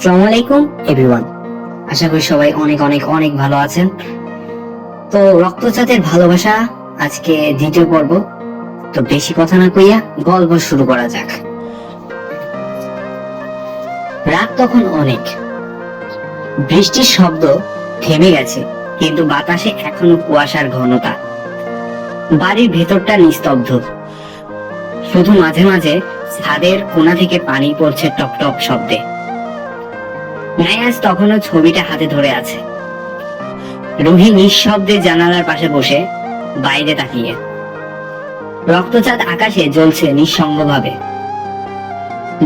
আসসালামু আলাইকুম এভরিওয়ান। আশা করি সবাই অনেক অনেক অনেক ভালো আছেন। তো রক্তচাঁদের ভালোবাসা আজকে দ্বিতীয় পর্ব। তো বেশি কথা না কইয়া গল্প শুরু করা যাক। রাত তখন অনেক, বৃষ্টির শব্দ থেমে গেছে, কিন্তু বাতাসে এখনো কুয়াশার ঘনতা। বাড়ির ভেতরটা নিস্তব্ধ, শুধু মাঝে মাঝে ছাদের কোণা থেকে পানি পড়ছে টপ টপ শব্দে। নায়াজ তখনও ছবিটা হাতে ধরে আছে। রুহি নিঃশব্দে জানালার পাশে বসে বাইরে তাকিয়ে। রক্তচাঁদ আকাশে জ্বলছে নিঃসঙ্গভাবে,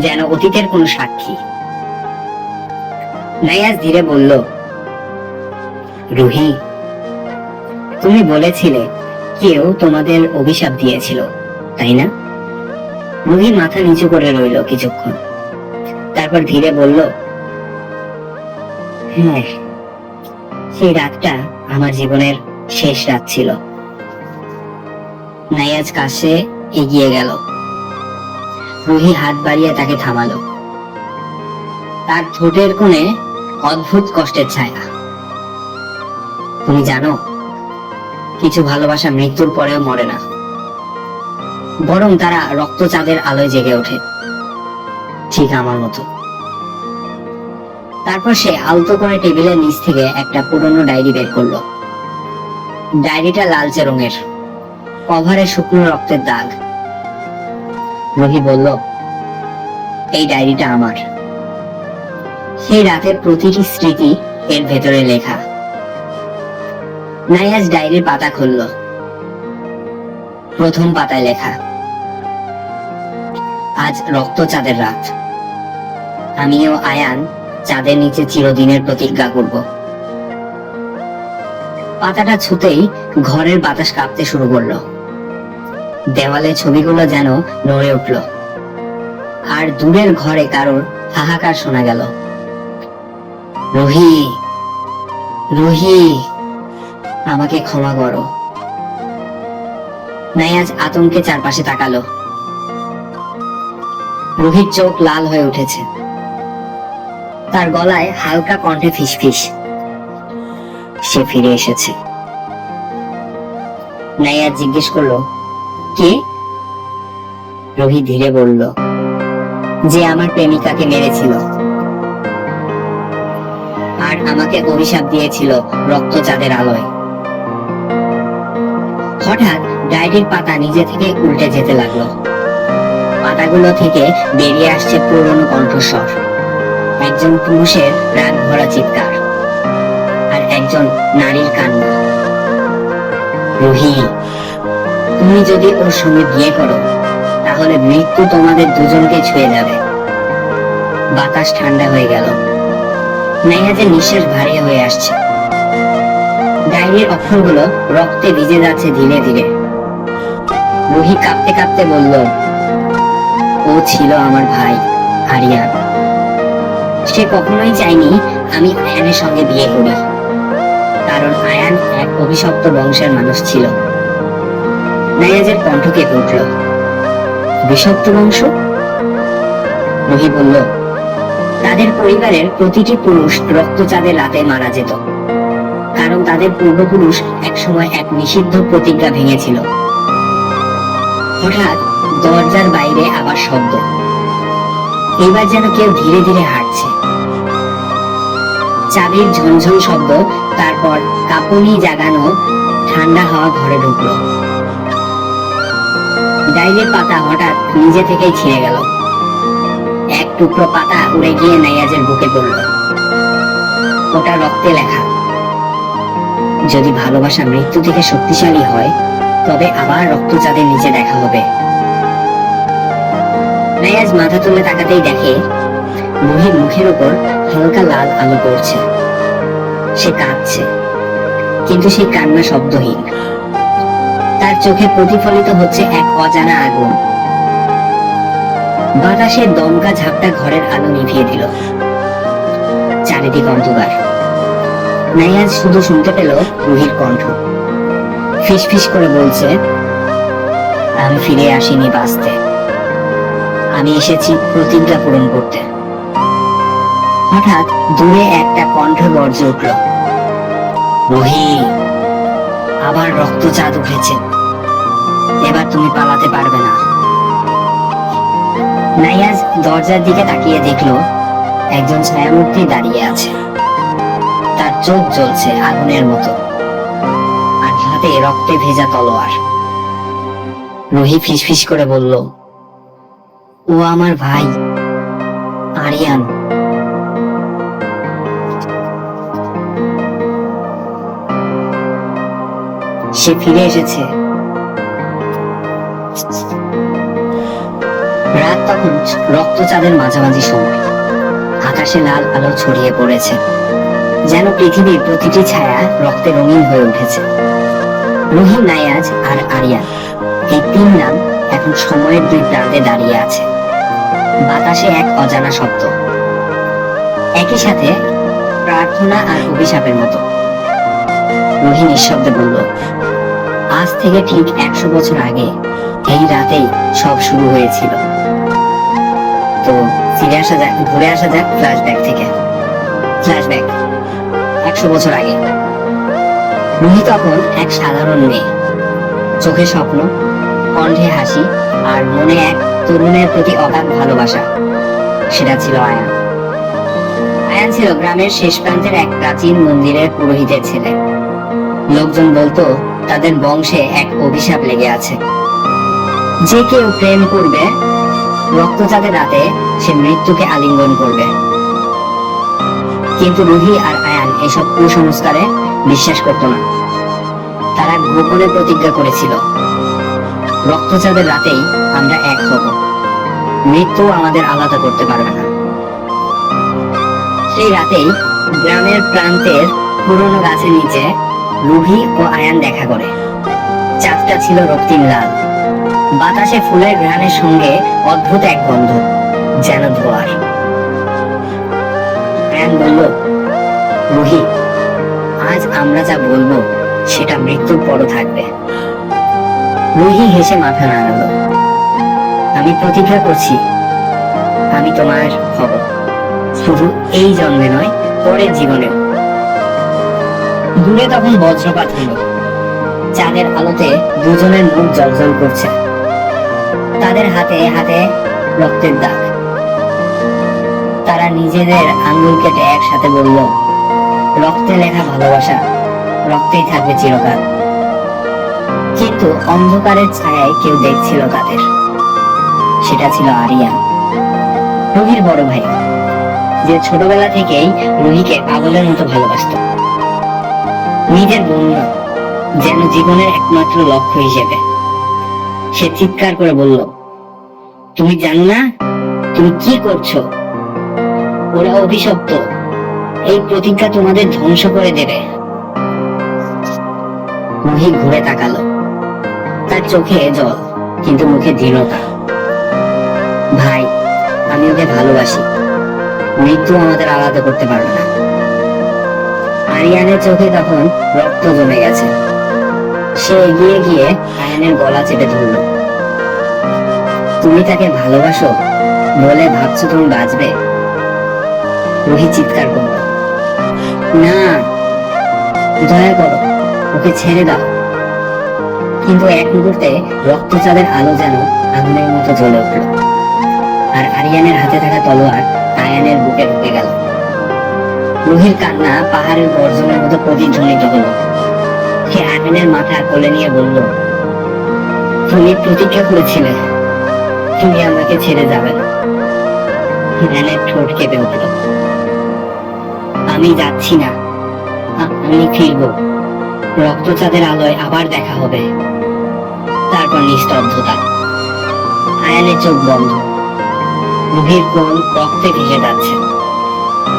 যেন অতীতের কোন সাক্ষী। নায়াজ ধীরে বলল, রুহি, তুমি বলেছিলে কেউ তোমাদের অভিশাপ দিয়েছিল, তাই না? রুহি মাথা নিচু করে রইল কিছুক্ষণ, তারপর ধীরে বলল, হ্যাঁ, সেই রাতটা আমার জীবনের শেষ রাত ছিল। নায়াজ কাছে এগিয়ে গেল। রুহি হাত বাড়িয়ে তাকে থামালো। তার ঠোঁটের কোণে অদ্ভুত কষ্টের ছায়া। তুমি জানো, কিছু ভালোবাসা মৃত্যুর পরেও মরে না, বরং তারা রক্তচাঁদের আলোয় জেগে ওঠে, ঠিক আমার মতো। তারপর সে আলতো করে টেবিলের নিচ থেকে একটা পুরনো ডায়েরি বের করলো। ডায়েরিটা লালচে রঙের, কভারে শুকনো রক্তের দাগ। রুহি বলল, এই ডায়েরিটা আমার। সেই রাতের প্রতিটি স্মৃতি এর ভেতরে লেখা। নায়াজ ডায়েরির পাতা খুলল। প্রথম পাতায় লেখা, আজ রক্তচাঁদের রাত। আমিও আয়ান চাঁদের নিচে চিরদিনের প্রতিজ্ঞা করব। পাতাটা ছুতেই ঘরের বাতাস কাঁপতে শুরু করলো। দেওয়ালে ছবিগুলো যেন নড়ে উঠল, আর দূরের ঘরে কারোর হাহাকার শোনা গেল। রুহি, রুহি, আমাকে ক্ষমা করো। নায়াজ আতঙ্কে চারপাশে তাকালো। রুহির চোখ লাল হয়ে উঠেছে, তার গলায় হালকা কণ্ঠে ফিসফিস। সে ফিরে এসেছে। নায়াজ জিজ্ঞেস করলো, কে? রুহি ধীরে বলল, যে আমার প্রেমিকাকে মেরেছিল আর আমাকে অভিশাপ দিয়েছিল রক্তচাঁদের আলোয়। হঠাৎ ডায়েরির পাতা নিজে থেকে উল্টে যেতে লাগলো। পাতাগুলো থেকে বেরিয়ে আসছে পুরনো কণ্ঠস্বর, একজন পুরুষের রাগ ভরা চিৎকার, আর একজন নারীর কান্না। রুহি, তুমি যদি ওর সঙ্গে বিয়ে করো, তাহলে মৃত্যু তোমাদের দুজনকে ছুঁয়ে যাবে। বাতাস ঠান্ডা হয়ে গেল। নায়াজের নিঃশ্বাস ভারী হয়ে আসছে। ডায়েরির অক্ষরগুলো রক্তে ভিজে যাচ্ছে ধীরে ধীরে। রুহি কাঁপতে কাঁপতে বলল, ও ছিল আমার ভাই আরিয়ান। সে কখনোই চায়নি আমি আয়ানের সঙ্গে বিয়ে করি, কারণ আয়ান এক অভিশপ্ত বংশের মানুষ ছিল। নায়াজের কণ্ঠ কেঁপে উঠল। অভিশপ্ত বংশ? রুহি বলল, তাদের পরিবারের প্রতিটি পুরুষ রক্তচাঁদের রাতে মারা যেত, কারণ তাদের পূর্বপুরুষ একসময় এক নিষিদ্ধ প্রতিজ্ঞা ভেঙেছিল। হঠাৎ দরজার বাইরে আবার শব্দ। এবার যেন কেউ ধীরে ধীরে হাঁটছে। চাবির ঝনঝন শব্দ, তারপর কাঁপুনি জাগানো ঠান্ডা হাওয়া ঘরে ঢুকলো। ডায়েরির পাতা হঠাৎ নিজে থেকেই ছিঁড়ে গেল। এক টুকরো পাতা উড়ে গিয়ে নায়াজের বুকে পড়ল। ওটা রক্তে লেখা, যদি ভালোবাসা মৃত্যু থেকে শক্তিশালী হয়, তবে আবার রক্তচাঁদের নিচে দেখা হবে। নায়াজ মাথা তুলে তাকাতেই দেখে রুহির মুখের উপর হালকা লাল আলো পড়ছে। সে কাঁদছে, কিন্তু সেই কান্না শব্দহীন। তার চোখে প্রতিফলিত হচ্ছে এক অজানা আগুন। বাতাসের দমকা ঝাপটা ঘরের আলো নিভিয়ে দিল। চারিদিক অন্ধকার। নায়াজ শুধু শুনতে পেল রুহির কণ্ঠ, ফিসফিস করে বলছে, আমি ফিরে আসিনি বাঁচতে, আমি এসেছি প্রতিজ্ঞা পূরণ করতে। হঠাৎ দূরে একটা কণ্ঠ গর্জে উঠল, রুহি, আবার রক্তচাঁদ উঠেছে, এবার তুমি পালাতে পারবে না। নাইয়াজ দরজার দিকে তাকিয়ে দেখলো একজন ছায়ামূর্তি দাঁড়িয়ে আছে। তার চোখ জ্বলছে আগুনের মতো, আর হাতে রক্তে ভেজা তলোয়ার। রুহি ফিসফিস করে বলল, ও আমার ভাই আরিয়ান। সে ফিরে এসেছে। রাত তখন রক্তচাঁদের মাঝামাঝি সময়। আকাশে লাল আলো ছড়িয়ে পড়েছে, যেন পৃথিবীর প্রতিটি ছায়া রক্তে রঙিন হয়ে উঠেছে। রুহি, নাইয়াজ আর আরিয়ান, এই তিন নাম এখন সময়ের দুই প্রান্তে দাঁড়িয়ে আছে। বাতাসে এক অজানা শব্দ, একই সাথে প্রার্থনা আর অভিশাপের মতো। রুহি নিঃশব্দে বলল, আজ থেকে ঠিক 100 বছর আগে এই রাতেই সব শুরু হয়েছিল। তো ঘুরে আসা যাক ফ্ল্যাশব্যাক থেকে। ফ্ল্যাশব্যাক 100 বছর আগে। রুহি তখন এক সাধারণ মেয়ে, চোখে স্বপ্ন, কণ্ঠে হাসি, আর মনে এক তরুণের প্রতি অগাধ ভালোবাসা। সেটা ছিল আয়ান। আয়ান ছিল গ্রামের শেষ প্রান্তের এক প্রাচীন মন্দিরের পুরোহিতের ছেলে। লোকজন বলতো তাদের বংশে এক অভিশাপ লেগে আছে, যে কেউ প্রেম করবে রক্তচাঁদের রাতে সে মৃত্যুকে আলিঙ্গন করবে। কিন্তু রুহি আর আয়ান এসব কুসংস্কারে বিশ্বাস করত না। তারা গোপনে প্রতিজ্ঞা করেছিল, রক্তচাঁদের রাতেই আমরা এক হব, মৃত্যু আমাদের আলাদা করতে পারবে না। সেই রাতেই গ্রামের প্রান্তের পুরনো গাছের নিচে রুহি ও আয়ান দেখা করে। চাঁদটা ছিল রক্তিম লাল, বাতাসে ফুলের ঘ্রাণের সঙ্গে অদ্ভুত এক গন্ধ, যেন ধোঁয়ার। আয়ান বলল, রুহি, আজ আমরা যা বলবো সেটা মৃত্যুর পরও থাকবে। রুহি হেসে মাথা নাড়ালো, আমি প্রতিজ্ঞা করছি, আমি তোমার হব, শুধু এই জন্মে নয়, পরের জীবনেও। দূরে তখন বজ্রপাত হলো, চাঁদের আলোতে দুজনের মুখ জ্বলজ্বল করছে, তাদের হাতে হাতে রক্তের দাগ। তারা নিজেদের আঙ্গুল কেটে একসাথে বলল, রক্তে লেখা ভালোবাসা রক্তেই থাকবে চিরকাল। কিন্তু অন্ধকারের ছায়ায় কেউ দেখছিল তাদের। সেটা ছিল আরিয়ান, রুহির বড় ভাই, যে ছোটবেলা থেকেই রুহিকে পাগলের মতো ভালোবাসত। নিজের বোন না, যেন জীবনের একমাত্র লক্ষ্য হিসেবে। সে চিৎকার করে বলল, তুমি জানো না তুমি কি করছো? ওরা অভিশপ্ত, এই প্রতিজ্ঞা তোমাদের ধ্বংস করে দেবে। রুহি ঘুরে তাকালো, তার চোখে জল কিন্তু মুখে দৃঢ়তা। ভাই, আমি ওকে ভালোবাসি, মৃত্যু আমাদের আলাদা করতে পারবে না। আরিয়ানের চোখে তখন রক্ত জমে গেছে। সে এগিয়ে গিয়ে আয়ানের গলা চেপে ধরল। তুমি তাকে ভালোবাসো বলে ভাবছো তুমি বাঁচবে? রুহি চিৎকার করল, না, দয়া করো, ওকে ছেড়ে দাও। কিন্তু এক মুহূর্তে রক্তচাঁদের আলো যেন আগুনের মতো জ্বলে উঠল, আর আরিয়ানের হাতে থাকা তলোয়ার আয়ানের বুকে ঢুকে গেল। রুহির কান্না পাহাড়ের গর্জনের মতো প্রতিধ্বনিত হলো। সে আয়ানের মাথা কোলে নিয়ে বলল, তুমি প্রতিজ্ঞা করেছিলে তুমি আমাকে ছেড়ে যাবে না। আয়ানের ঠোঁট কেঁপে উঠল, আমি যাচ্ছি না, আমি ফিরবো, রক্তচাঁদের আলোয় আবার দেখা হবে। তারপর নিস্তব্ধতা, আয়ানের চোখ বন্ধ, রুহির কোল রক্তে ভেসে যাচ্ছে,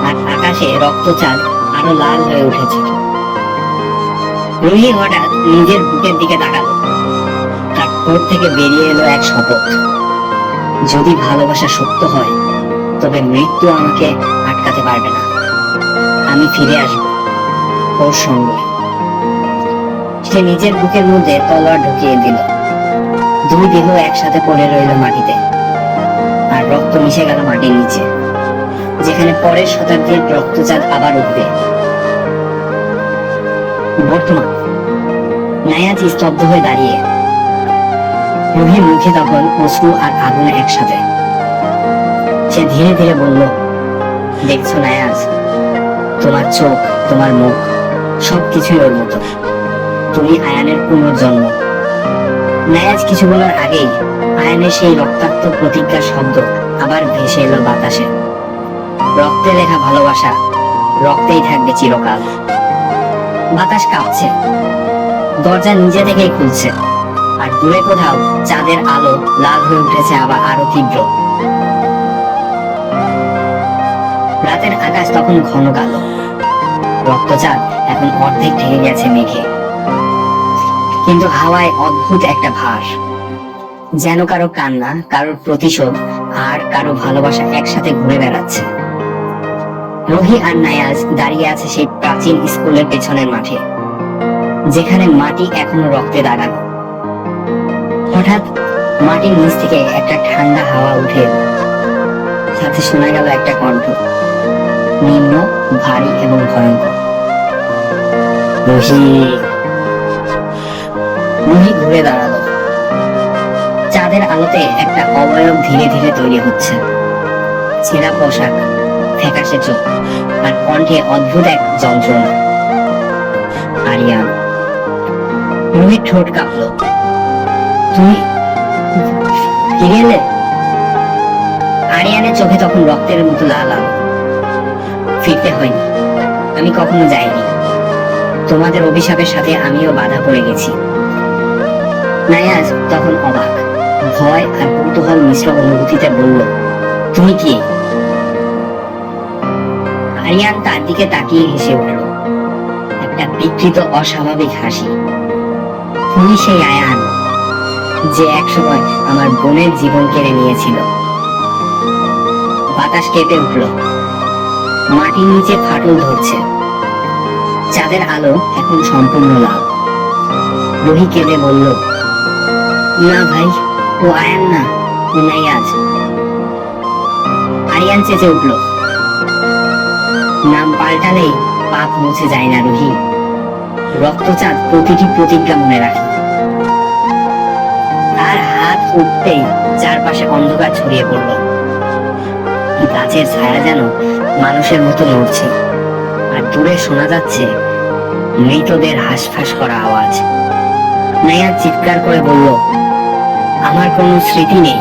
আর আকাশে রক্তচাঁদ আরো লাল হয়ে উঠেছে। রুহি হঠাৎ নিজের বুকের দিকে তাকালো, তার ঠোঁট থেকে বেরিয়ে এলো এক শপথ, যদি ভালোবাসা সত্য হয় তবে মৃত্যু আমাকে আটকাতে পারবে না, আমি ফিরে আসবো ওর সঙ্গে। সে নিজের বুকের মধ্যে তলোয়ার ঢুকিয়ে দিল। দুই দেহ একসাথে পড়ে রইল মাটিতে, আর রক্ত মিশে গেল মাটির নিচে। যেখানে পরের শতাব্দীর রক্তচাঁদ আবার উঠবে। বর্তমান নায়াজ স্তব্ধ হয়ে দাঁড়িয়ে। রুহির মুখে তখন অশ্রু আর আগুন একসাথে। সে ধীরে ধীরে বলল, দেখছো নায়াজ, তোমার চোখ, তোমার মুখ, সবকিছুই ওর মতো। তুমি আয়ানের পুনর্জন্ম। নায়াজ কিছু বলার আগেই আয়ানের সেই রক্তাক্ত প্রতিজ্ঞার শব্দ আবার ভেসে এলো বাতাসে। রক্তে লেখা ভালোবাসা রক্তেই থাকবে চিরকাল। বাতাস কাঁপছে, দরজা নিজে থেকেই খুলছে, আর দূরে কোথাও চাঁদের আলো লাল হয়ে উঠেছে আবার আরো তীব্র। রাতের আকাশ তখন ঘন কালো। রক্তচাঁদ এখন অর্ধেক ঢেকে গেছে মেঘে, কিন্তু হাওয়ায় অদ্ভুত একটা ভার, যেন কারো কান্না, কারোর প্রতিশোধ আর কারো ভালোবাসা একসাথে ঘুরে বেড়াচ্ছে। রুহি আর নায়াজ দাঁড়িয়ে আছে সেই প্রাচীন স্কুলের পেছনের মাঠে, যেখানে মাটি এখনো রক্তে দাগানো। হঠাৎ মাটির নিচ থেকে একটা ঠান্ডা হাওয়া উঠে এলো। সাথে শোনা গেল একটা কণ্ঠ, নিম্ন, ভারী এবং ভয়ঙ্কর। রুহি। রুহি ঘুরে দাঁড়ালো। চাঁদের আলোতে একটা অবয়ব ধীরে ধীরে তৈরি হচ্ছে। ছেঁড়া পোশাক, ফ্যাকাশে চোখ, আর কণ্ঠে অদ্ভুত এক যন্ত্রণা। আরিয়ান। রুহির ঠোঁট কাঁপলো। তুমি ফিরে এলে? আরিয়ানের চোখে তখন রক্তের মতো লাল আলো। ফিরতে হয়নি, আমি কখনো যাইনি। তোমাদের অভিশাপের সাথে আমিও বাধা পড়ে গেছি। নায়াজ তখন অবাক, ভয় আর কৌতূহল মিশ্র অনুভূতিতে বলল, তুমি কি? আরিয়ান তার দিকে তাকিয়ে হেসে উঠল, একটা বিকৃত অস্বাভাবিক হাসি। তুমি সেই আয়ান যে একসময় আমার বোনের জীবন কেড়ে নিয়েছিল। বাতাস কেঁপে উঠল, মাটির নিচে ফাটল ধরছে। চাঁদের আলো এখন সম্পূর্ণ লাল। রুহি কেঁদে বলল, না ভাই, ও আয়ান না, ও নায়াজ। আরিয়ান চেঁচে উঠল, নাম পাল্টালেই পাপ মুছে যায় না রুহি। রক্তচাঁদ প্রতিটি প্রতিজ্ঞা মনে রাখে। তার হাত উঠতেই চারপাশে অন্ধকার ছড়িয়ে পড়ল। গাছের ছায়া যেন মানুষের মতো নড়ছে, আর দূরে শোনা যাচ্ছে মৃতদের হাঁসফাঁস করা আওয়াজ। নায়াজ চিৎকার করে বলল, আমার কোনো স্মৃতি নেই,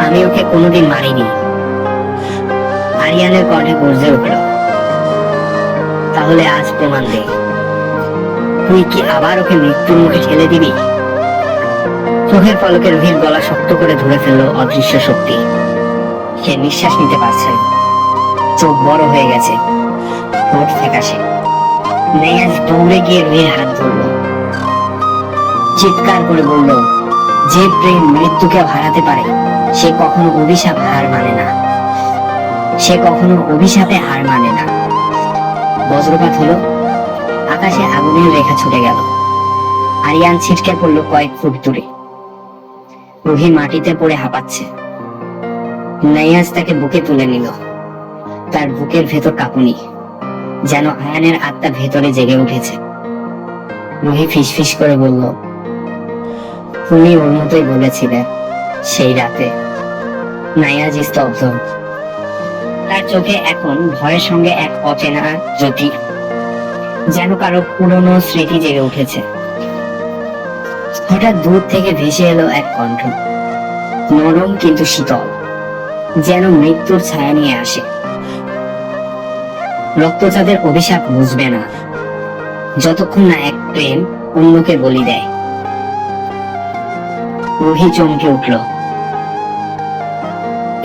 আমি ওকে কোনোদিন মারিনি। আরিয়ানের কণ্ঠে গর্জে উঠল, তাহলে আজ প্রমাণ দে, তুই কি আবার ওকে মৃত্যুর মুখে ঠেলে দিবি? চোখের পলকে রুহির গলা শক্ত করে ধরে ফেলল অদৃশ্য শক্তি। সে নিঃশ্বাস নিতে পারছে না, চোখ বড় হয়ে গেছে, ঠোঁট ফ্যাকাশে। নায়াজ দৌড়ে গিয়ে রুহির হাত ধরল, চিৎকার করে বলল, যে প্রেম মৃত্যুকে হারাতে পারে সে কখনো অভিশাপ হার মানে না, সে কখনো অভিশাপে হার মানে না। বজ্রপাত হলো, আকাশে আগুনের রেখা ছুটে গেল। আরিয়ান ছিটকে পড়লো কয়েক ফুট দূরে। রুহি মাটিতে পড়ে হাঁপাচ্ছে। নায়াজ তাকে বুকে তুলে নিল। তার বুকের ভেতর কাঁপুনি, যেন আয়ানের আত্মা ভেতরে জেগে উঠেছে। রুহি ফিসফিস করে বলল, তুমি ওর মতোই বলেছিলে সেই রাতে। নায়াজ স্তব্ধ। তার চোখে এখন ভয়ের সঙ্গে এক অচেনা জ্যোতি, যেন কারো পুরনো স্মৃতি জেগে উঠেছে। হঠাৎ দূর থেকে ভেসে এলো এক কণ্ঠ, নরম কিন্তু শীতল, যেন মৃত্যুর ছায়া নিয়ে আসে। রক্তচাঁদের অভিশাপ বুঝবে না যতক্ষণ না এক প্রেম অন্যকে বলি দেয়। রুহি চমকে উঠল,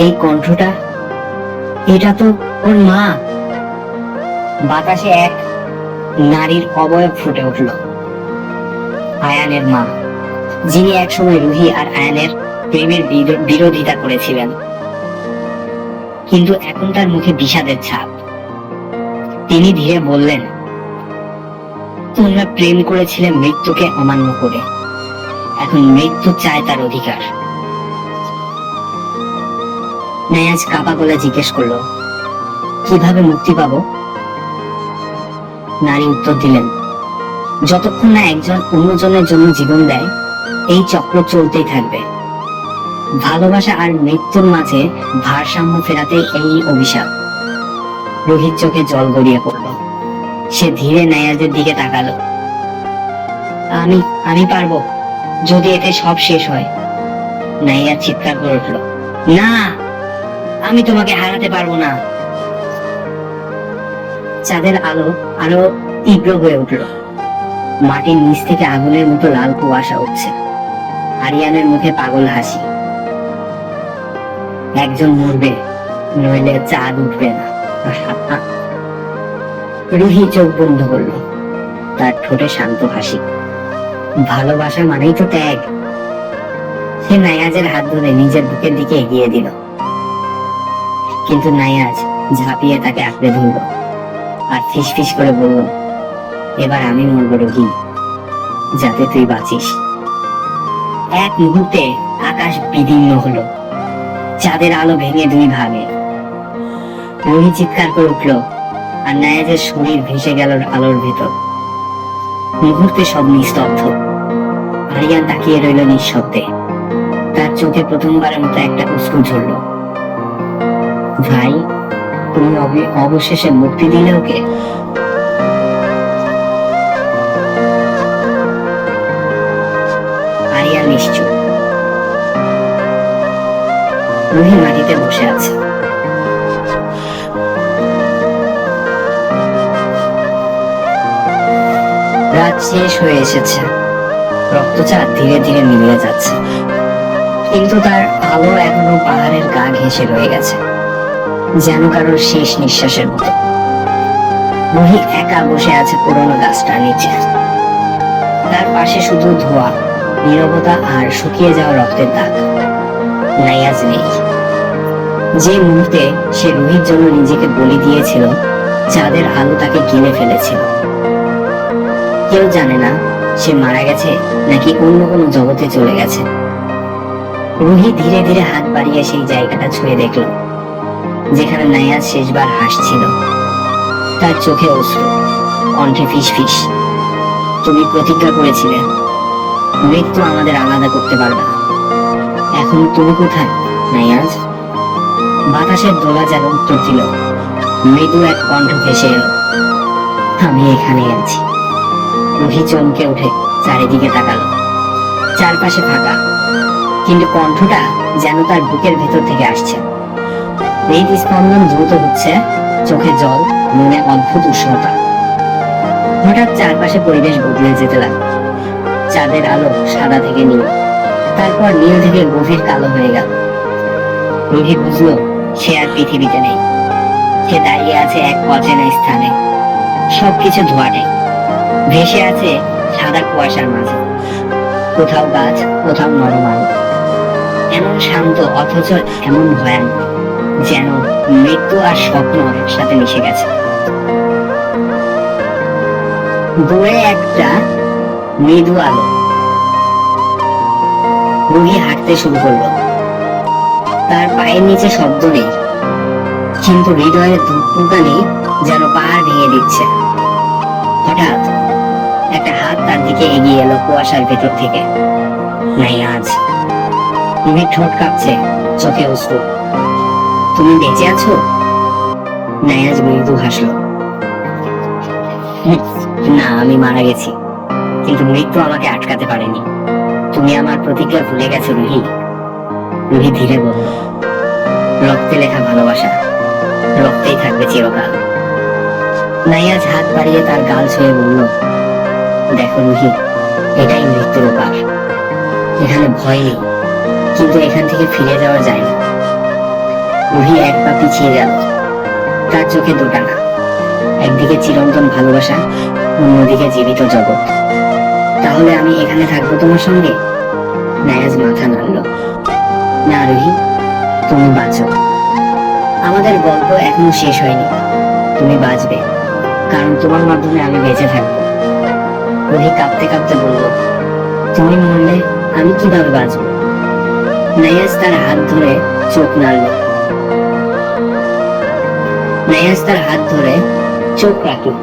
এই কণ্ঠটা, এটা তো ওর মা। বাতাসে এক নারীর অবয়ব ফুটে উঠল, আয়ানের মা, যিনি একসময় রুহি আর আয়ানের প্রেমের বিরোধিতা করেছিলেন, কিন্তু এখন তার মুখে বিষাদের ছাপ। তিনি ধীরে বললেন, তোমরা প্রেম করেছিলে মৃত্যুকে অমান্য করে, এখন মৃত্যু চায় তার অধিকার। নায়াজ কাপা গলা জিজ্ঞেস করলো, কিভাবে মুক্তি পাবো? নারী উত্তর দিলেন, যতক্ষণ না একজন অন্যজনের জন্য জীবন দেয়, এই চক্র চলতেই থাকবে। ভালোবাসা আর মৃত্যুর মাঝে ভারসাম্য ফেরাতে এই অভিশাপ। রোহিত চোখে জল গড়িয়ে পড়ল। সে ধীরে নায়াজের দিকে তাকালো। আমি আমি পারবো, যদি এতে সব শেষ হয়। নাইয়া চিৎকার করে উঠল, না, আমি তোমাকে হারাতে পারবো না। চাঁদের আলো আরো তীব্র হয়ে উঠল। মাটির নিচ থেকে আগুনের মতো লাল কুয়াশা উঠছে। আরিয়ানের মুখে পাগল হাসি। একজন মরবে, নইলে চাঁদ উঠবে না। রুহি চোখ বন্ধ করলো। তার ঠোঁটে শান্ত হাসি। ভালোবাসা মানেই তো ত্যাগ। সে নায়াজের হাত ধরে নিজের বুকের দিকে এগিয়ে দিল, কিন্তু নায়াজ ঝাঁপিয়ে তাকে আঁকড়ে ধরল আর ফিসফিস করে বলল, এবার আমি মরবো রোহি, যাতে তুই বাঁচিস। এক মুহূর্তে আকাশ বিদীর্ণ হলো। চাঁদের আলো ভেঙে দুই ভাগে। রোহি চিৎকার করে উঠল, আর নায়াজের শরীর ভেসে গেল আলোর ভেতর। মুহূর্তে সব নিস্তব্ধ। আরিয়ান তাকিয়ে রইল নিঃশব্দে। তার চোখে প্রথমবারের মতো একটা অশ্রু ঝরল। ভাই, তুমি অবশেষে মুক্তি দিলে ওকে? আরিয়ান নিশ্চুপ। রুহি মাটিতে বসে আছে। রাত শেষ হয়ে এসেছে। রক্তচাপ ধীরে ধীরে মিলিয়ে যাচ্ছে, কিন্তু তার আলো এখনো পাহাড়ের গা ঘেঁষে রয়ে গেছে, যেন কারোর শেষ নিঃশ্বাসের মতো। রুহি একা বসে আছে পুরোনো গাছটার নিচে। তার পাশে শুধু ধোঁয়া, নীরবতা আর শুকিয়ে যাওয়া রক্তের দাগ। নাইয়াজ নেই। যে মুহূর্তে সে রুহির জন্য নিজেকে বলি দিয়েছিল, চাঁদের আলো তাকে গিলে ফেলেছিল। কেউ জানে না সে মারা গেছে নাকি অন্য কোনো জগতে চলে গেছে। রুহি ধীরে ধীরে হাত বাড়িয়ে সেই জায়গাটা ছুঁয়ে দেখল, যেখানে নাইয়াজ শেষবার হাসছিল। তার চোখে অশ্রু, কণ্ঠে ফিসফিস। তুমি প্রতিজ্ঞা করেছিলে মৃত্যু আমাদের আলাদা করতে পারবে না। এখন তুমি কোথায় নাইয়াজ? বাতাসের দোলা যেন উত্তর দিল। মৃদু এক কণ্ঠ ভেসে এলো, আমি এখানে আছি। রুহি চমকে উঠে চারিদিকে তাকালো। চারপাশে ফাঁকা, কিন্তু কণ্ঠটা যেন তার বুকের ভেতর থেকে আসছে। হৃদস্পন্দন দ্রুত হচ্ছে, চোখে জল, মনে অদ্ভুত উষ্ণতা। হঠাৎ চারপাশে পরিবেশ বদলে যেতে লাগলো। চাঁদের আলো সাদা থেকে নীল, তারপর নীল থেকে গভীর কালো হয়ে গেল। রুহি বুঝলো সে আর পৃথিবীতে নেই। সে দাঁড়িয়ে আছে এক অচেনা স্থানে। সবকিছু ধোঁয়াটে, ভেসে আছে সাদা কুয়াশার মাঝে। কোথাও গাছ, কোথাও নরম আলো। এমন শান্ত অথচ এমন ভয়ানক, যেন মৃত্যু আর স্বপ্ন একসাথে মিশে গেছে। দূরে একটা মৃদু আলো। রুহি হাঁটতে শুরু করলো। তার পায়ের নিচে শব্দ নেই, কিন্তু হৃদয়ের ধুকপুকানি যেন পাহাড় ভেঙে দিচ্ছে। হঠাৎ একটা হাত তার দিকে এগিয়ে এলো কুয়াশার ভেতর থেকে। নাইয়াজ। রুহির ঠোঁট কাঁপছে, চোখে অশ্রু। তুমি বেঁচে আছো? নাইয়াজ মৃদু হাসলো। না, আমি মারা গেছি, কিন্তু মৃত্যু আমাকে আটকাতে পারেনি। তুমি আমার প্রতিজ্ঞা ভুলে গেছো রুহি। রুহি ধীরে বলল, রক্তে লেখা ভালোবাসা রক্তেই থাকবে চিরকাল। নাইয়াজ হাত বাড়িয়ে তার গাল ছুঁয়ে বলল, দেখো রুহি, এটাই মৃত্যুর ওপার। এখানে ভয় নেই, কিন্তু এখান থেকে ফিরে যাওয়া যায় না। রুহি এক পা পিছিয়ে গেল। তার চোখে দুটানা, একদিকে চিরন্তন ভালোবাসা, অন্যদিকে জীবিত জগৎ। তাহলে আমি এখানে থাকবো তোমার সঙ্গে? নায়াজ মাথা নাড়ল। না রুহি, তুমি বাঁচো। আমাদের গল্প এখনো শেষ হয়নি। তুমি বাঁচবে, কারণ তোমার মাধ্যমে আমি বেঁচে থাকবো। রুহি কাঁপতে কাঁপতে বলল, তুমি মরলে আমি কিভাবে বাঁচবো? নায়াজ তার হাত ধরে চোখ নাড়ল। নায়াজ তার হাত ধরে চোখ রাখলো।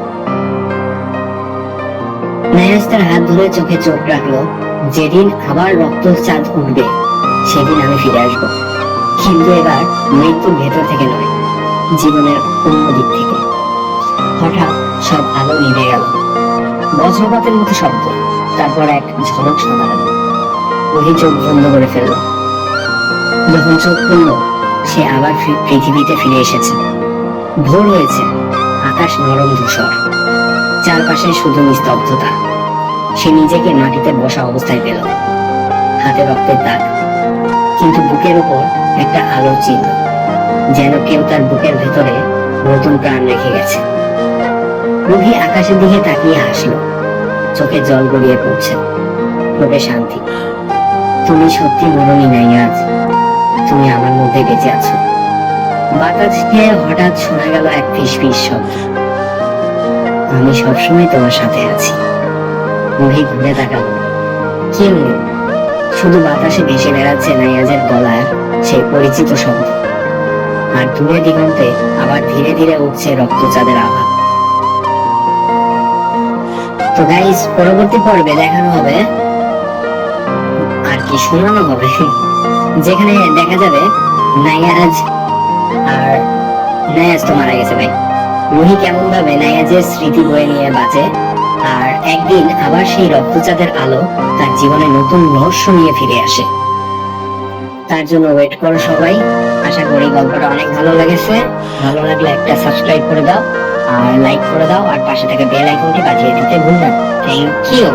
নায়াজ তার হাত ধরে চোখে চোখ রাখলো। যেদিন আবার রক্তচাঁদ উঠবে সেদিন আমি ফিরে আসবো, কিন্তু এবার মৃত্যুর ভেতর থেকে নয়, জীবনের অন্য দিক থেকে। হঠাৎ সব আলো নিভে গেল, বজ্রপাতের মতো শব্দ, তারপর এক ঝলক সাদা আলো। ওহি চোখ বন্ধ করে ফেলল। যখন চোখ খুলল, সে আবার পৃথিবীতে ফিরে এসেছে। ভোর হয়েছে, আকাশ নরম ধূসর, চারপাশে শুধু নিস্তব্ধতা। সে নিজেকে মাটিতে বসা অবস্থায় পেল, হাতে রক্তের দাগ, কিন্তু বুকের উপর একটা আলোর চিহ্ন, যেন কেউ তার বুকের ভেতরে নতুন প্রাণ রেখে গেছে। রুহি আকাশের দিকে তাকিয়ে হাসলো, চোখে জল গড়িয়ে পড়ছে, লোকে শান্তি। তুমি সত্যি মরণী নাইয়াজ, তুমি আমার মধ্যে বেঁচে আছো। বাতাস খেয়ে হঠাৎ শোনা গেল এক ফিসফিস শব্দ, আমি সবসময় তোমার সাথে আছি। রুহি ঘুরে তাকালো, কেউ নেই, শুধু বাতাসে ভেসে বেড়াচ্ছে নাইয়াজের গলায় সেই পরিচিত শব্দ। আর দূরে দিগন্তে আবার ধীরে ধীরে উঠছে রক্তচাঁদের আভা। তো গাইস, পরবর্তী পর্বে দেখানো হবে আর কি শোনানো হবে, যেখানে দেখা যাবে নাইয়াজ তো মারা গেছে ভাই। রুহি কেমন ভাবে নাইয়াজের স্মৃতি বয়ে নিয়ে বাঁচে, আর একদিন আবার সেই রক্তচাঁদের আলো তার জীবনে নতুন রহস্য নিয়ে ফিরে আসে। তার জন্য ওয়েট করো সবাই। আশা করি গল্পটা অনেক ভালো লেগেছে। ভালো লাগলে একটা সাবস্ক্রাইব করে দাও আর লাইক করে দাও, আর পাশে থাকা বেল আইকনটি বাজিয়ে দিতে ভুলবেন না। Thank you.